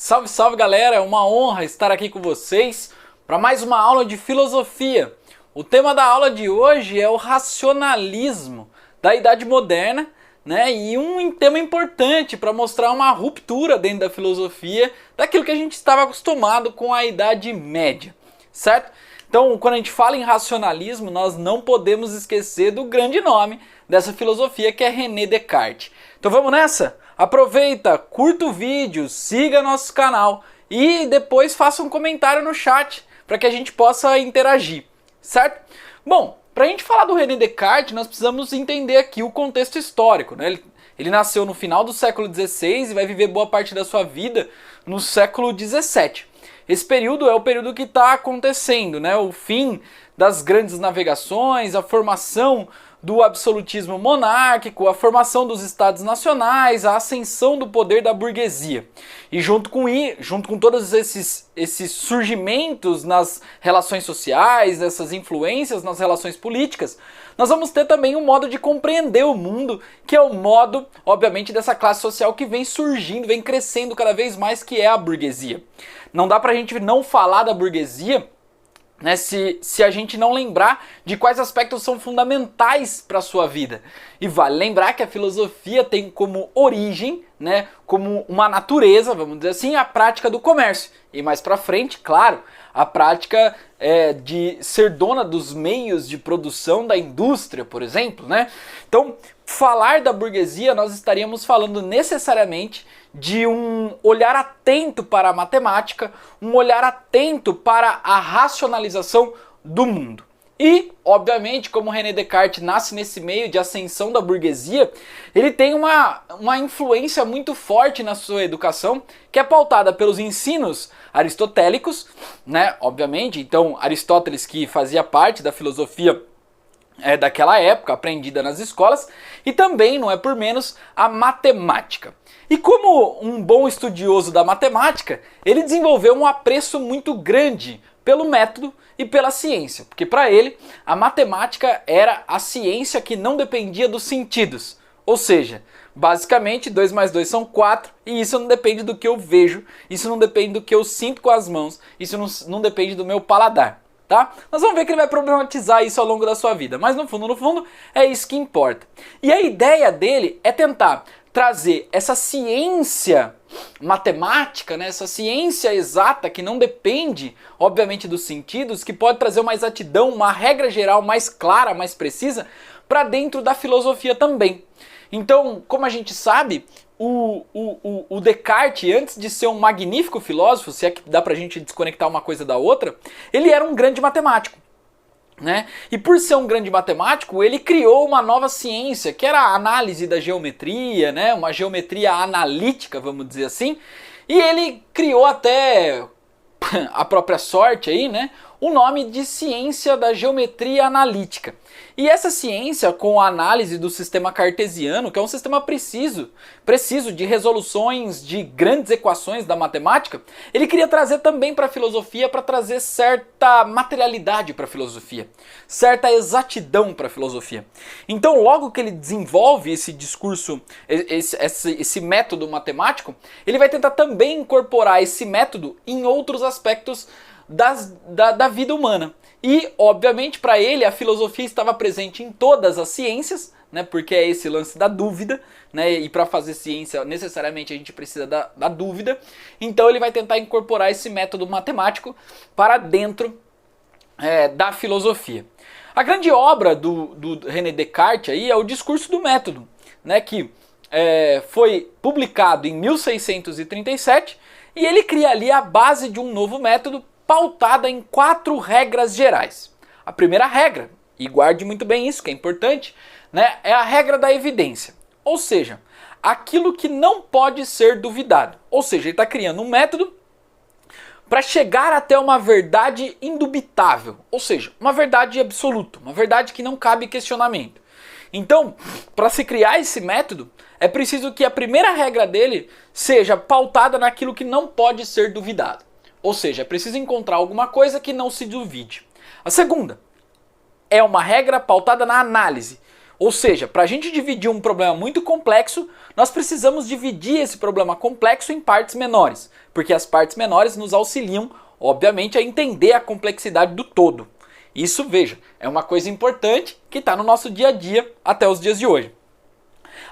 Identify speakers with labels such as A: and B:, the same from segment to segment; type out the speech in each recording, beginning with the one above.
A: Salve, salve galera, é uma honra estar aqui com vocês para mais uma aula de filosofia. O tema da aula de hoje é o racionalismo da Idade Moderna, né? E um tema importante para mostrar uma ruptura dentro da filosofia daquilo que a gente estava acostumado com a Idade Média, certo? Então, quando a gente fala em racionalismo, nós não podemos esquecer do grande nome dessa filosofia que é René Descartes. Então vamos nessa? Aproveita, curta o vídeo, siga nosso canal e depois faça um comentário no chat para que a gente possa interagir, certo? Bom, para a gente falar do René Descartes, nós precisamos entender aqui o contexto histórico, né? Ele nasceu no final do século XVI e vai viver boa parte da sua vida no século XVII. Esse período é o período que está acontecendo, né? O fim das grandes navegações, a formação do absolutismo monárquico, a formação dos estados nacionais, a ascensão do poder da burguesia. E junto com todos esses surgimentos nas relações sociais, essas influências nas relações políticas, nós vamos ter também um modo de compreender o mundo, que é o modo, obviamente, dessa classe social que vem surgindo, vem crescendo cada vez mais, que é a burguesia. Não dá pra gente não falar da burguesia, né, se a gente não lembrar de quais aspectos são fundamentais para a sua vida. E vale lembrar que a filosofia tem como origem, né, como uma natureza, vamos dizer assim, a prática do comércio. E mais para frente, claro, a prática de ser dona dos meios de produção da indústria, por exemplo, né? Então, falar da burguesia, nós estaríamos falando necessariamente de um olhar atento para a matemática, um olhar atento para a racionalização do mundo. E, obviamente, como René Descartes nasce nesse meio de ascensão da burguesia, ele tem uma influência muito forte na sua educação, que é pautada pelos ensinos aristotélicos, né? Obviamente, então Aristóteles, que fazia parte da filosofia daquela época, aprendida nas escolas, e também, não é por menos, a matemática. E como um bom estudioso da matemática, ele desenvolveu um apreço muito grande pelo método e pela ciência, porque para ele a matemática era a ciência que não dependia dos sentidos, ou seja, basicamente 2 mais 2 são 4 e isso não depende do que eu vejo, isso não depende do que eu sinto com as mãos, isso não depende do meu paladar. Tá? Nós vamos ver que ele vai problematizar isso ao longo da sua vida, mas no fundo, é isso que importa. E a ideia dele é tentar trazer essa ciência matemática, né, essa ciência exata que não depende, obviamente, dos sentidos, que pode trazer uma exatidão, uma regra geral mais clara, mais precisa, para dentro da filosofia também. Então, como a gente sabe, o Descartes, antes de ser um magnífico filósofo, se é que dá pra gente desconectar uma coisa da outra, ele era um grande matemático, né? E por ser um grande matemático, ele criou uma nova ciência, que era a análise da geometria, né? Uma geometria analítica, vamos dizer assim, e ele criou até a própria sorte aí, né? O nome de ciência da geometria analítica. E essa ciência, com a análise do sistema cartesiano, que é um sistema preciso de resoluções de grandes equações da matemática, ele queria trazer também para a filosofia, para trazer certa materialidade para a filosofia, certa exatidão para a filosofia. Então, logo que ele desenvolve esse discurso, esse método matemático, ele vai tentar também incorporar esse método em outros aspectos da vida humana. E, obviamente, para ele, a filosofia estava presente em todas as ciências, né, porque é esse lance da dúvida, né, e para fazer ciência, necessariamente, a gente precisa da dúvida. Então, ele vai tentar incorporar esse método matemático para dentro da filosofia. A grande obra do René Descartes aí é o Discurso do Método, né, que foi publicado em 1637, e ele cria ali a base de um novo método pautada em 4 regras gerais. A primeira regra, e guarde muito bem isso que é importante, né, é a regra da evidência. Ou seja, aquilo que não pode ser duvidado. Ou seja, ele está criando um método para chegar até uma verdade indubitável. Ou seja, uma verdade absoluta, uma verdade que não cabe questionamento. Então, para se criar esse método, é preciso que a primeira regra dele seja pautada naquilo que não pode ser duvidado. Ou seja, é preciso encontrar alguma coisa que não se duvide. A segunda é uma regra pautada na análise. Ou seja, para a gente dividir um problema muito complexo, nós precisamos dividir esse problema complexo em partes menores, porque as partes menores nos auxiliam, obviamente, a entender a complexidade do todo. Isso, veja, é uma coisa importante que está no nosso dia a dia até os dias de hoje.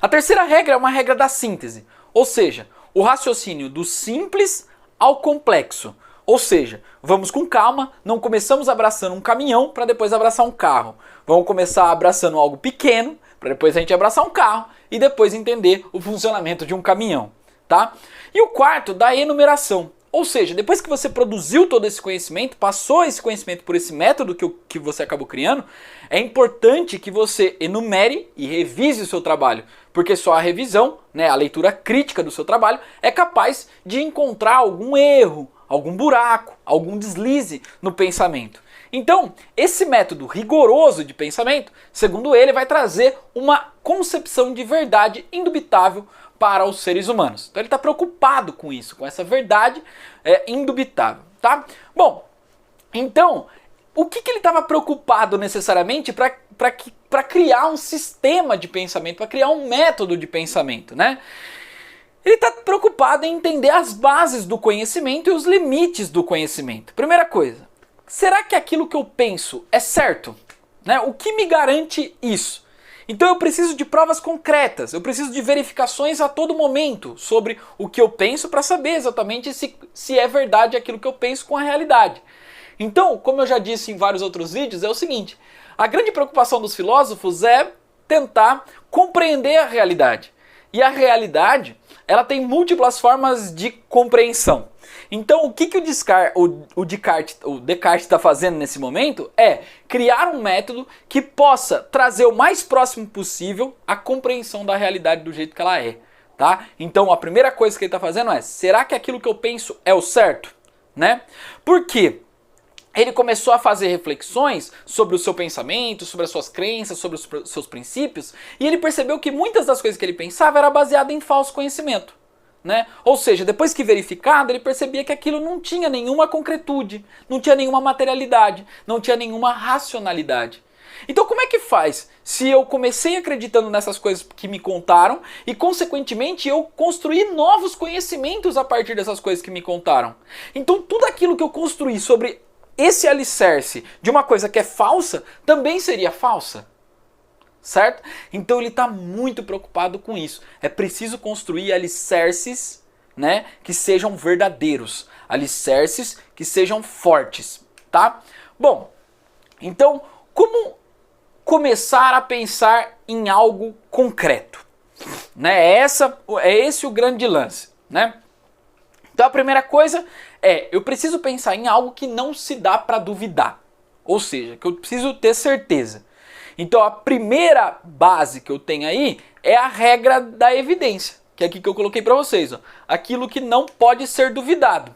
A: A terceira regra é uma regra da síntese, ou seja, o raciocínio do simples ao complexo. Ou seja, vamos com calma, não começamos abraçando um caminhão para depois abraçar um carro. Vamos começar abraçando algo pequeno, para depois a gente abraçar um carro e depois entender o funcionamento de um caminhão, tá? E o quarto, da enumeração. Ou seja, depois que você produziu todo esse conhecimento, passou esse conhecimento por esse método que você acabou criando, é importante que você enumere e revise o seu trabalho, porque só a revisão, né, a leitura crítica do seu trabalho, é capaz de encontrar algum erro, algum buraco, algum deslize no pensamento. Então, esse método rigoroso de pensamento, segundo ele, vai trazer uma concepção de verdade indubitável para os seres humanos. Então ele está preocupado com isso, com essa verdade indubitável, tá? Bom, então, o que ele estava preocupado necessariamente para criar um sistema de pensamento, para criar um método de pensamento, né? Ele está preocupado em entender as bases do conhecimento e os limites do conhecimento. Primeira coisa, será que aquilo que eu penso é certo? Né? O que me garante isso? Então eu preciso de provas concretas, eu preciso de verificações a todo momento sobre o que eu penso para saber exatamente se é verdade aquilo que eu penso com a realidade. Então, como eu já disse em vários outros vídeos, é o seguinte, a grande preocupação dos filósofos é tentar compreender a realidade. E a realidade, ela tem múltiplas formas de compreensão. Então, o que o Descartes está fazendo nesse momento é criar um método que possa trazer o mais próximo possível a compreensão da realidade do jeito que ela é, tá? Então, a primeira coisa que ele está fazendo é, será que aquilo que eu penso é o certo? Né? Por quê? Ele começou a fazer reflexões sobre o seu pensamento, sobre as suas crenças, sobre os seus princípios, e ele percebeu que muitas das coisas que ele pensava era baseada em falso conhecimento, né? Ou seja, depois que verificado, ele percebia que aquilo não tinha nenhuma concretude, não tinha nenhuma materialidade, não tinha nenhuma racionalidade. Então como é que faz se eu comecei acreditando nessas coisas que me contaram e consequentemente eu construí novos conhecimentos a partir dessas coisas que me contaram? Então tudo aquilo que eu construí sobre esse alicerce de uma coisa que é falsa, também seria falsa, certo? Então ele está muito preocupado com isso. É preciso construir alicerces, né, que sejam verdadeiros, alicerces que sejam fortes, tá? Bom, então como começar a pensar em algo concreto, né? É esse o grande lance, né? Então a primeira coisa é, eu preciso pensar em algo que não se dá para duvidar. Ou seja, que eu preciso ter certeza. Então a primeira base que eu tenho aí é a regra da evidência. Que é aqui que eu coloquei para vocês. Ó. Aquilo que não pode ser duvidado.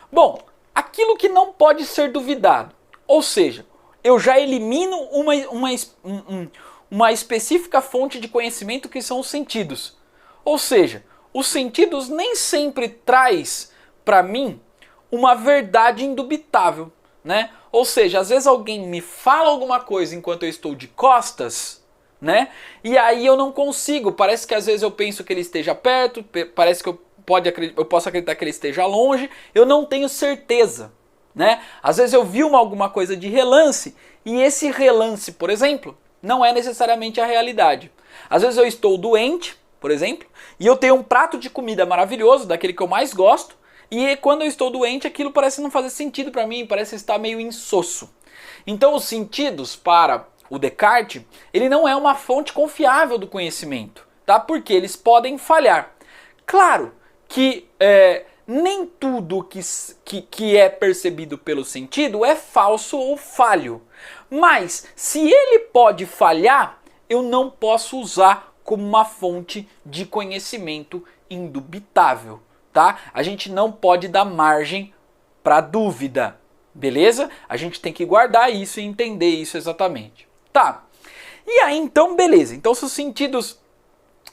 A: Bom, aquilo que não pode ser duvidado. Ou seja, eu já elimino uma específica fonte de conhecimento que são os sentidos. Ou seja, os sentidos nem sempre traz para mim uma verdade indubitável, né? Ou seja, às vezes alguém me fala alguma coisa enquanto eu estou de costas, né? E aí eu não consigo, parece que às vezes eu penso que ele esteja perto, parece que eu posso acreditar que ele esteja longe, eu não tenho certeza, né? Às vezes eu vi alguma coisa de relance e esse relance, por exemplo, não é necessariamente a realidade. Às vezes eu estou doente, por exemplo, e eu tenho um prato de comida maravilhoso, daquele que eu mais gosto, e quando eu estou doente, aquilo parece não fazer sentido para mim, parece estar meio insosso. Então os sentidos, para o Descartes, ele não é uma fonte confiável do conhecimento, tá? Porque eles podem falhar. Claro que nem tudo que é percebido pelo sentido é falso ou falho. Mas se ele pode falhar, eu não posso usar como uma fonte de conhecimento indubitável. Tá? A gente não pode dar margem para dúvida, beleza? A gente tem que guardar isso e entender isso exatamente. Tá, e aí então beleza, então se os sentidos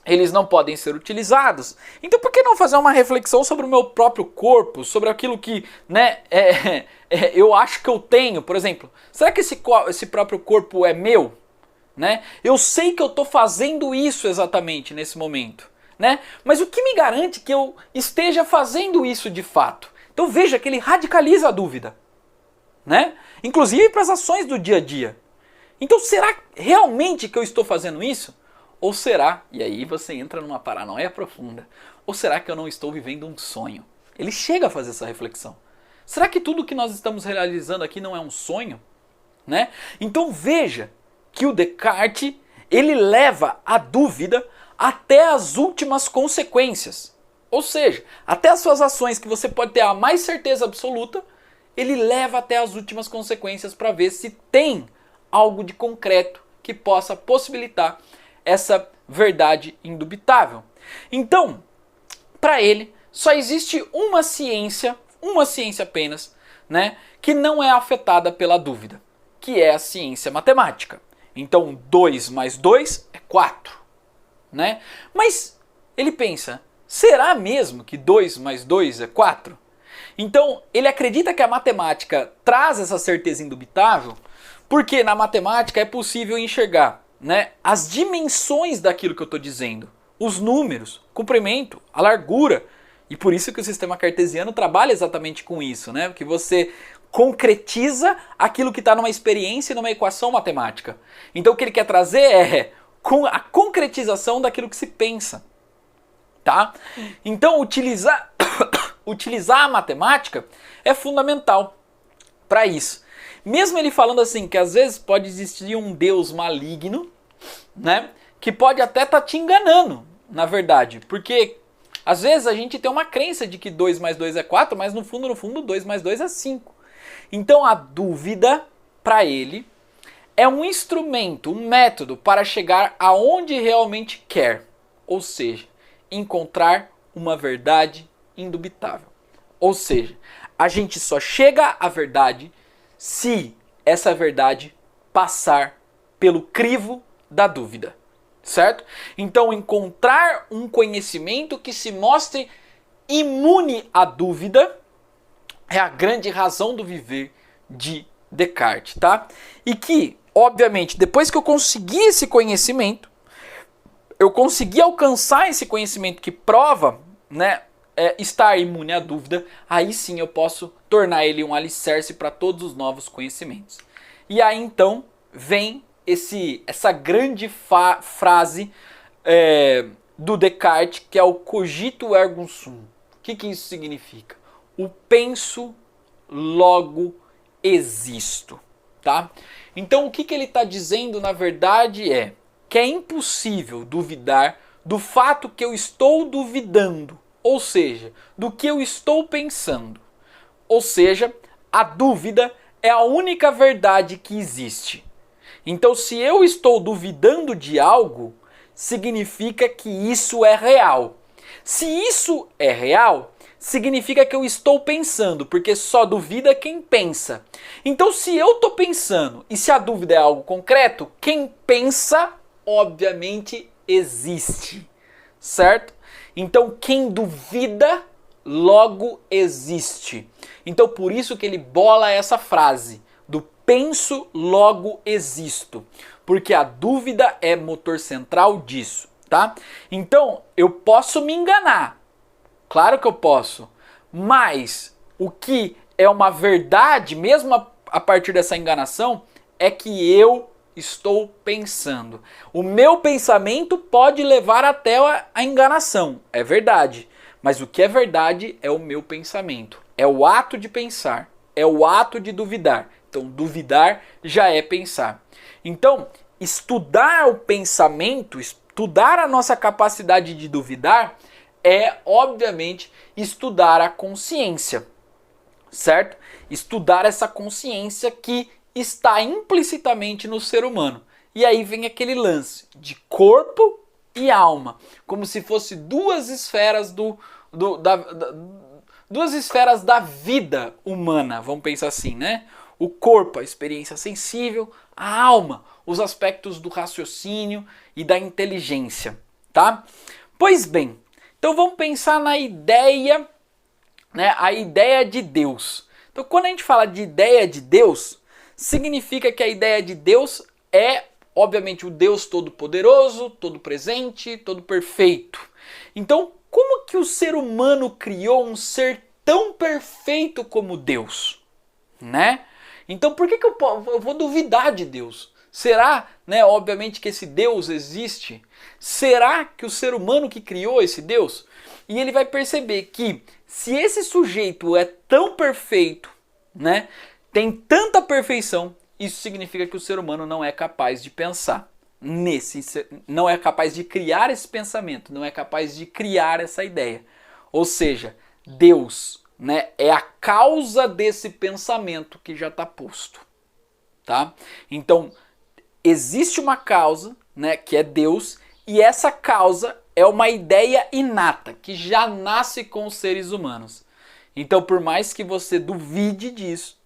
A: eles não podem ser utilizados, então por que não fazer uma reflexão sobre o meu próprio corpo, sobre aquilo que, né, eu acho que eu tenho, por exemplo, será que esse próprio corpo é meu? né? Eu sei que eu estou fazendo isso exatamente nesse momento, né? Mas o que me garante que eu esteja fazendo isso de fato? Então veja que ele radicaliza a dúvida, né? Inclusive para as ações do dia a dia. Então será realmente que eu estou fazendo isso? Ou será, e aí você entra numa paranoia profunda, ou será que eu não estou vivendo um sonho? Ele chega a fazer essa reflexão. Será que tudo que nós estamos realizando aqui não é um sonho? Né? Então veja que o Descartes, ele leva a dúvida até as últimas consequências. Ou seja, até as suas ações que você pode ter a mais certeza absoluta, ele leva até as últimas consequências para ver se tem algo de concreto que possa possibilitar essa verdade indubitável. Então, para ele, só existe uma ciência apenas, né, que não é afetada pela dúvida, que é a ciência matemática. Então 2 mais 2 é 4, né? Mas ele pensa, será mesmo que 2 mais 2 é 4? Então ele acredita que a matemática traz essa certeza indubitável, porque na matemática é possível enxergar, né, as dimensões daquilo que eu estou dizendo, os números, o comprimento, a largura, e por isso que o sistema cartesiano trabalha exatamente com isso, né? Porque você concretiza aquilo que está numa experiência e numa equação matemática. Então o que ele quer trazer é a concretização daquilo que se pensa, tá? Então utilizar a matemática é fundamental para isso. Mesmo ele falando assim que às vezes pode existir um Deus maligno, né? Que pode até estar te enganando, na verdade, porque às vezes a gente tem uma crença de que 2 mais 2 é 4, mas no fundo 2 mais 2 é 5. Então a dúvida, para ele, é um instrumento, um método para chegar aonde realmente quer. Ou seja, encontrar uma verdade indubitável. Ou seja, a gente só chega à verdade se essa verdade passar pelo crivo da dúvida. Certo? Então encontrar um conhecimento que se mostre imune à dúvida é a grande razão do viver de Descartes, tá? E que, obviamente, depois que eu consegui esse conhecimento, eu consegui alcançar esse conhecimento que prova, né, estar imune à dúvida, aí sim eu posso tornar ele um alicerce para todos os novos conhecimentos. E aí então vem essa grande frase do Descartes, que é o cogito ergo sum. O que isso significa? O penso, logo existo. Tá? Então o que ele está dizendo na verdade é que é impossível duvidar do fato que eu estou duvidando, ou seja, do que eu estou pensando. Ou seja, a dúvida é a única verdade que existe. Então, se eu estou duvidando de algo, significa que isso é real. Se isso é real, significa que eu estou pensando, porque só duvida quem pensa. Então, se eu estou pensando e se a dúvida é algo concreto, quem pensa, obviamente, existe. Certo? Então, quem duvida, logo existe. Então, por isso que ele bola essa frase do penso, logo existo, porque a dúvida é motor central disso, tá? Então, eu posso me enganar, claro que eu posso, mas o que é uma verdade, mesmo a partir dessa enganação, é que eu estou pensando. O meu pensamento pode levar até a enganação, é verdade, mas o que é verdade é o meu pensamento, é o ato de pensar, é o ato de duvidar. Então, duvidar já é pensar. Então, estudar o pensamento, estudar a nossa capacidade de duvidar, é, obviamente, estudar a consciência, certo? Estudar essa consciência que está implicitamente no ser humano. E aí vem aquele lance de corpo e alma, como se fosse duas esferas duas esferas da vida humana, vamos pensar assim, né? O corpo, a experiência sensível, a alma, os aspectos do raciocínio e da inteligência, tá? Pois bem, então vamos pensar na ideia, né, a ideia de Deus. Então quando a gente fala de ideia de Deus, significa que a ideia de Deus é obviamente, o Deus todo-poderoso, todo-presente, todo-perfeito. Então, como que o ser humano criou um ser tão perfeito como Deus? Né? Então, por que eu vou duvidar de Deus? Será, né, obviamente, que esse Deus existe? Será que o ser humano que criou esse Deus? E ele vai perceber que se esse sujeito é tão perfeito, né, tem tanta perfeição, isso significa que o ser humano não é capaz de pensar não é capaz de criar esse pensamento, não é capaz de criar essa ideia. Ou seja, Deus, né, é a causa desse pensamento que já está posto, tá? Então, existe uma causa, né, que é Deus, e essa causa é uma ideia inata, que já nasce com os seres humanos. Então, por mais que você duvide disso,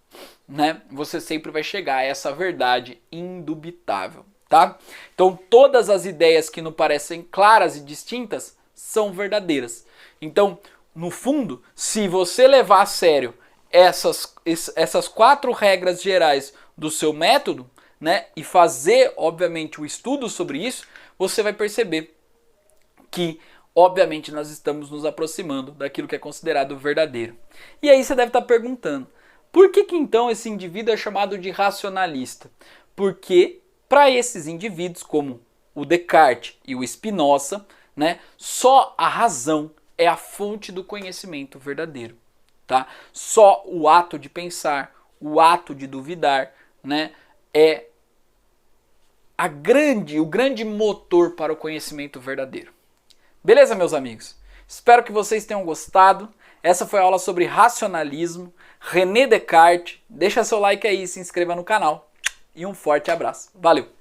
A: né, você sempre vai chegar a essa verdade indubitável, tá? Então, todas as ideias que nos parecem claras e distintas são verdadeiras. Então, no fundo, se você levar a sério essas 4 regras gerais do seu método, né, e fazer, obviamente, o estudo sobre isso, você vai perceber que, obviamente, nós estamos nos aproximando daquilo que é considerado verdadeiro. E aí você deve estar perguntando, por que então esse indivíduo é chamado de racionalista? Porque, para esses indivíduos, como o Descartes e o Spinoza, né, só a razão é a fonte do conhecimento verdadeiro. Tá? Só o ato de pensar, o ato de duvidar, né, é o grande motor para o conhecimento verdadeiro. Beleza, meus amigos? Espero que vocês tenham gostado. Essa foi a aula sobre racionalismo, René Descartes. Deixa seu like aí, se inscreva no canal. E um forte abraço. Valeu!